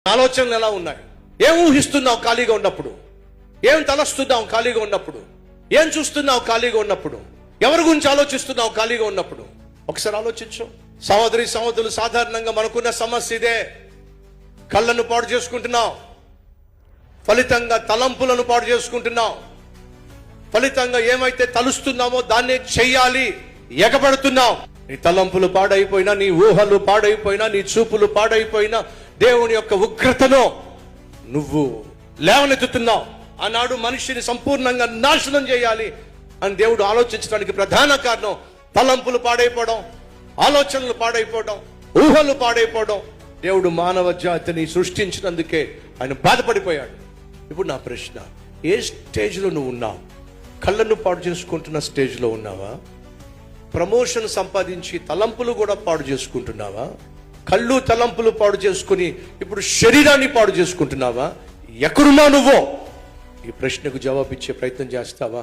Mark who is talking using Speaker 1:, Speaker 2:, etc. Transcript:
Speaker 1: ఆలోచనలు ఎలా ఉన్నాయి? ఏం ఊహిస్తున్నావు ఖాళీగా ఉన్నప్పుడు? ఏం తలస్తున్నావు ఖాళీగా ఉన్నప్పుడు? ఏం చూస్తున్నావు ఖాళీగా ఉన్నప్పుడు? ఎవరి గురించి ఆలోచిస్తున్నావు ఖాళీగా ఉన్నప్పుడు? ఒకసారి ఆలోచించు. సహోదరి సహోదరులు, సాధారణంగా మనకున్న సమస్య ఇదే. కళ్ళను పాడు చేసుకుంటున్నావు, ఫలితంగా తలంపులను పాడు చేసుకుంటున్నావు, ఫలితంగా ఏమైతే తలుస్తున్నామో దాన్నే చెయ్యాలి ఎగబడుతున్నావు. నీ తలంపులు పాడైపోయినా, నీ ఊహలు పాడైపోయినా, నీ చూపులు పాడైపోయినా, దేవుని యొక్క ఉగ్రతను నువ్వు లేవనెత్తుతున్నావు. ఆనాడు మనిషిని సంపూర్ణంగా నాశనం చేయాలి అని దేవుడు ఆలోచించడానికి ప్రధాన కారణం తలంపులు పాడైపోవడం, ఆలోచనలు పాడైపోవడం, ఊహలు పాడైపోవడం. దేవుడు మానవ జాతిని సృష్టించినందుకే ఆయన బాధపడిపోయాడు. ఇప్పుడు నా ప్రశ్న, ఏ స్టేజ్లో నువ్వు ఉన్నావు? కళ్ళను పాడు చేసుకుంటున్న స్టేజ్లో ఉన్నావా? ప్రమోషన్ సంపాదించి తలంపులు కూడా పాడు చేసుకుంటున్నావా? కళ్ళు తలంపులు పాడు చేసుకుని ఇప్పుడు శరీరాన్ని పాడు చేసుకుంటున్నావా? ఎక్కడున్నావు నువ్వు? ఈ ప్రశ్నకు జవాబిచ్చే ప్రయత్నం చేస్తావా?